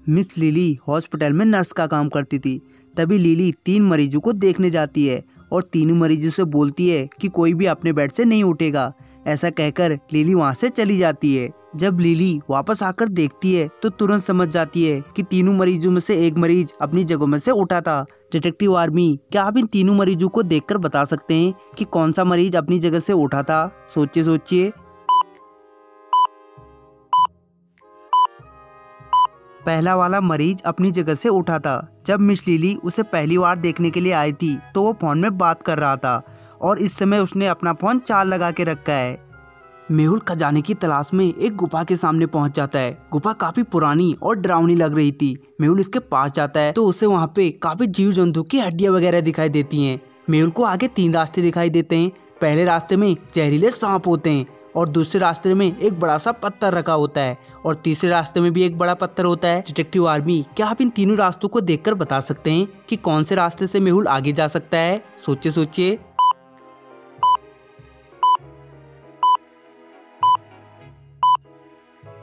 Miss lily hospital में nurse का काम करती थी। तभी लिली 3 मरीजों को देखने जाती है और तीनों मरीजों से बोलती है कि कोई भी अपने बेड से नहीं उठेगा। ऐसा कहकर लिली वहाँ से चली जाती है। जब लिली वापस आकर देखती है तो तुरंत समझ जाती है कि तीनों मरीजों में से एक मरीज अपनी जगहों में से उठा था। डिटेक्टिव आर्मी, क्या आप इन तीनों मरीजों को देखकर बता सकते हैं कि कौन सा मरीज अपनी जगह से उठा था? सोचिए सोचिए। पहला वाला मरीज अपनी जगह से उठा था। जब मिस लिली उसे पहली बार देखने के लिए आई थी तो वो फोन में बात कर रहा था और इस समय उसने अपना फोन चार्ज लगा के रखा है। मेहुल खजाने की तलाश में एक गुफा के सामने पहुंच जाता है। गुफा काफी पुरानी और डरावनी लग रही थी। मेहुल इसके पास जाता है तो उसे वहाँ पे काफी जीव जंतु की हड्डियां वगैरह दिखाई देती हैं। मेहुल को आगे 3 रास्ते दिखाई देते हैं। पहले रास्ते में जहरीले सांप होते हैं और दूसरे रास्ते में एक बड़ा सा पत्थर रखा होता है और तीसरे रास्ते में भी एक बड़ा पत्थर होता है। डिटेक्टिव आर्मी, क्या आप इन तीनों रास्तों को देखकर बता सकते हैं कि कौन से रास्ते से मेहुल आगे जा सकता है? सोचिए सोचिए।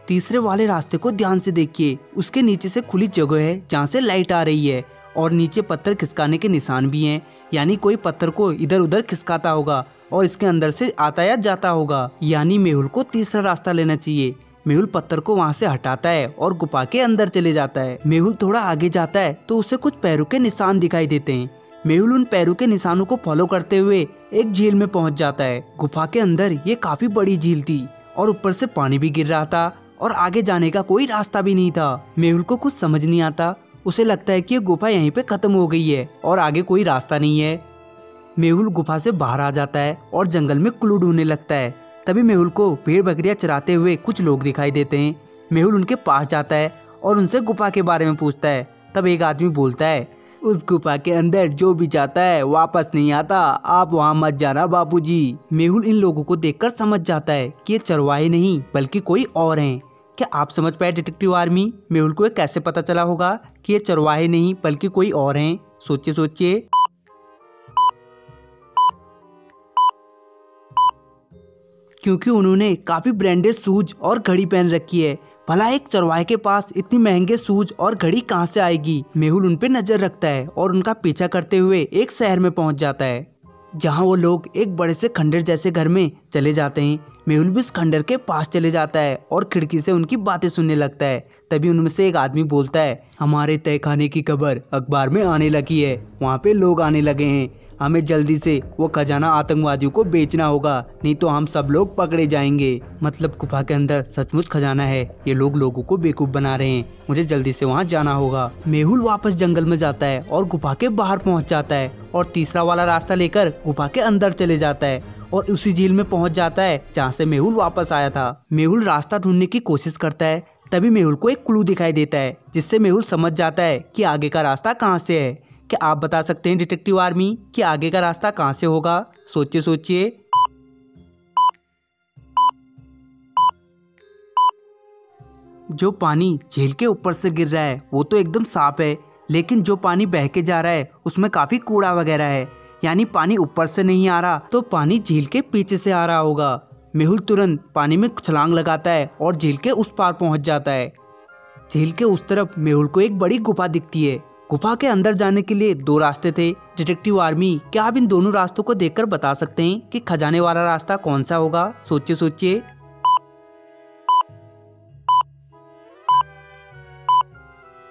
तीसरे वाले रास्ते को ध्यान से देखिए। उसके नीचे से खुली जगह है जहाँ से लाइट आ रही है और नीचे पत्थर खिसकाने के निशान भी हैं, यानी कोई पत्थर को इधर उधर खिसकाता होगा और इसके अंदर से आता या जाता होगा। यानी मेहुल को तीसरा रास्ता लेना चाहिए। मेहुल पत्थर को वहाँ से हटाता है और गुफा के अंदर चले जाता है। मेहुल थोड़ा आगे जाता है तो उसे कुछ पैरों के निशान दिखाई देते हैं। मेहुल उन पैरों के निशानों को फॉलो करते हुए एक झील में पहुँच जाता है। गुफा के अंदर ये काफी बड़ी झील थी और ऊपर से पानी भी गिर रहा था और आगे जाने का कोई रास्ता भी नहीं था। मेहुल को कुछ समझ नहीं आता। उसे लगता है कि ये गुफा यहीं पे खत्म हो गई है और आगे कोई रास्ता नहीं है। मेहुल गुफा से बाहर आ जाता है और जंगल में क्लू ढूंढने लगता है। तभी मेहुल को भेड़ बकरियां चराते हुए कुछ लोग दिखाई देते हैं। मेहुल उनके पास जाता है और उनसे गुफा के बारे में पूछता है। तब एक आदमी बोलता है, उस गुफा के अंदर जो भी जाता है वापस नहीं आता, आप वहाँ मत जाना बापूजी। मेहुल इन लोगों को देखकर समझ जाता है कि ये चरवाहे नहीं बल्कि कोई और हैं। क्या आप समझ पाए डिटेक्टिव आर्मी? मेहुल को ये कैसे पता चला होगा कि ये चरवाहे नहीं बल्कि कोई और हैं? सोचिए सोचिए। क्योंकि उन्होंने काफी ब्रांडेड शूज और घड़ी पहन रखी है। भला एक चरवाहे के पास इतनी महंगे शूज और घड़ी कहाँ से आएगी? मेहुल उन पे नजर रखता है और उनका पीछा करते हुए एक शहर में पहुंच जाता है जहां वो लोग एक बड़े से खंडर जैसे घर में चले जाते हैं। मेहुल भी उस खंडर के पास चले जाता है और खिड़की से उनकी बातें सुनने लगता है। तभी उनमें से एक आदमी बोलता है, हमारे तहखाने की खबर अखबार में आने लगी है, वहाँ पे लोग आने लगे हैं, हमें जल्दी से वो खजाना आतंकवादियों को बेचना होगा, नहीं तो हम सब लोग पकड़े जाएंगे। मतलब गुफा के अंदर सचमुच खजाना है, ये लोग लोगों को बेवकूफ बना रहे हैं, मुझे जल्दी से वहाँ जाना होगा। मेहुल वापस जंगल में जाता है और गुफा के बाहर पहुँच जाता है और तीसरा वाला रास्ता लेकर गुफा के अंदर चले जाता है और उसी झील में पहुँच जाता है जहाँ से मेहुल वापस आया था। मेहुल रास्ता ढूंढने की कोशिश करता है। तभी मेहुल को एक क्लू दिखाई देता है जिससे मेहुल समझ जाता है कि आगे का रास्ता कहाँ से है। क्या आप बता सकते हैं डिटेक्टिव आर्मी कि आगे का रास्ता कहाँ से होगा? सोचिए सोचिए। जो पानी झील के ऊपर से गिर रहा है वो तो एकदम साफ है, लेकिन जो पानी बह के जा रहा है उसमें काफी कूड़ा वगैरह है, यानी पानी ऊपर से नहीं आ रहा तो पानी झील के पीछे से आ रहा होगा। मेहुल तुरंत पानी में छलांग लगाता है और झील के उस पार पहुंच जाता है। झील के उस तरफ मेहुल को एक बड़ी गुफा दिखती है। गुफा के अंदर जाने के लिए 2 रास्ते थे। डिटेक्टिव आर्मी, क्या आप इन दोनों रास्तों को देखकर बता सकते हैं कि खजाने वाला रास्ता कौन सा होगा? सोचिए सोचिए।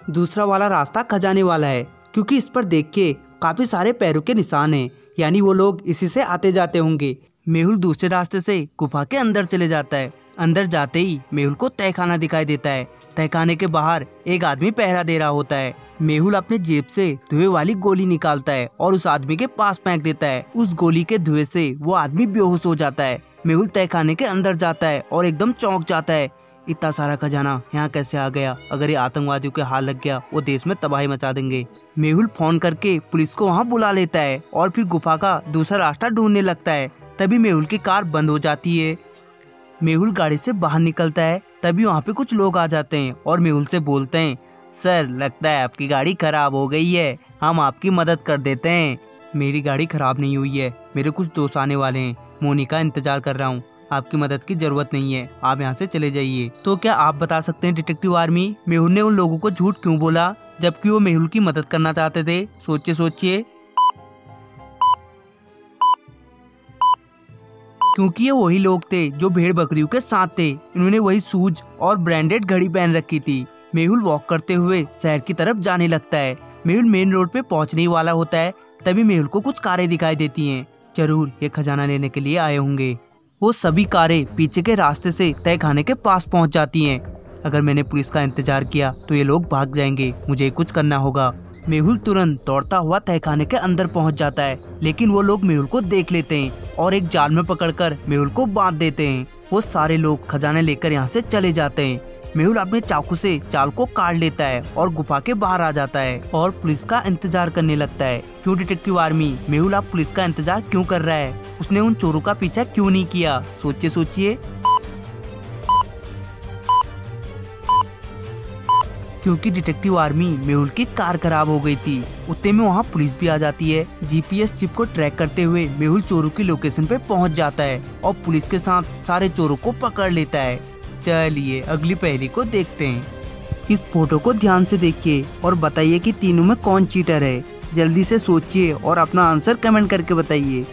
दूसरा वाला रास्ता खजाने वाला है क्योंकि इस पर देख के काफी सारे पैरों के निशान हैं, यानी वो लोग इसी से आते जाते होंगे। मेहुल दूसरे रास्ते से गुफा के अंदर चले जाता है। अंदर जाते ही मेहुल को तहखाना दिखाई देता है। तहखाने के बाहर एक आदमी पहरा दे रहा होता है। मेहुल अपने जेब से धुएं वाली गोली निकालता है और उस आदमी के पास फेंक देता है। उस गोली के धुएं से वो आदमी बेहोश हो जाता है। मेहुल तहखाने के अंदर जाता है और एकदम चौंक जाता है, इतना सारा खजाना यहाँ कैसे आ गया? अगर ये आतंकवादियों के हाथ लग गया वो देश में तबाही मचा देंगे। मेहुल फोन करके पुलिस को वहाँ बुला लेता है और फिर गुफा का दूसरा रास्ता ढूंढने लगता है। तभी मेहुल की कार बंद हो जाती है। मेहुल गाड़ी से बाहर निकलता है। तभी वहाँ पे कुछ लोग आ जाते हैं और मेहुल से बोलते हैं, सर लगता है आपकी गाड़ी खराब हो गई है, हम आपकी मदद कर देते हैं। मेरी गाड़ी खराब नहीं हुई है, मेरे कुछ दोस्त आने वाले हैं, मोनिका इंतजार कर रहा हूँ, आपकी मदद की जरूरत नहीं है, आप यहाँ से चले जाइए। तो क्या आप बता सकते हैं डिटेक्टिव आर्मी, मेहुल ने उन लोगों को झूठ क्यों बोला जबकि वो मेहुल की मदद करना चाहते थे? सोचिए। क्योंकि ये वही लोग थे जो भेड़ बकरियों के साथ थे। इन्होंने वही शूज और ब्रांडेड घड़ी पहन रखी थी। मेहुल वॉक करते हुए शहर की तरफ जाने लगता है। मेहुल मेन रोड पे पहुंचने ही वाला होता है, तभी मेहुल को कुछ कारें दिखाई देती हैं। जरूर ये खजाना लेने के लिए आए होंगे। वो सभी कारें पीछे के रास्ते से तय खाने के पास पहुंच जाती हैं। अगर मैंने पुलिस का इंतजार किया तो ये लोग भाग जाएंगे, मुझे कुछ करना होगा। मेहुल तुरंत दौड़ता हुआ तहखाने के अंदर पहुंच जाता है, लेकिन वो लोग मेहुल को देख लेते हैं और एक जाल में पकड़कर मेहुल को बांध देते हैं। वो सारे लोग खजाने लेकर यहाँ से चले जाते हैं। मेहुल अपने चाकू से जाल को काट लेता है और गुफा के बाहर आ जाता है और पुलिस का इंतजार करने लगता है। क्यों डिटेक्टिव आर्मी, मेहुल आप पुलिस का इंतजार क्यों कर रहा है? उसने उन चोरों का पीछा क्यों नहीं किया? सोचिए। क्योंकि डिटेक्टिव आर्मी, मेहुल की कार खराब हो गई थी। उतने में वहाँ पुलिस भी आ जाती है। जीपीएस चिप को ट्रैक करते हुए मेहुल चोरों की लोकेशन पे पहुँच जाता है और पुलिस के साथ सारे चोरों को पकड़ लेता है। चलिए अगली पहेली को देखते हैं। इस फोटो को ध्यान से देखिए और बताइए कि तीनों में कौन चीटर है। जल्दी से सोचिए और अपना आंसर कमेंट करके बताइए।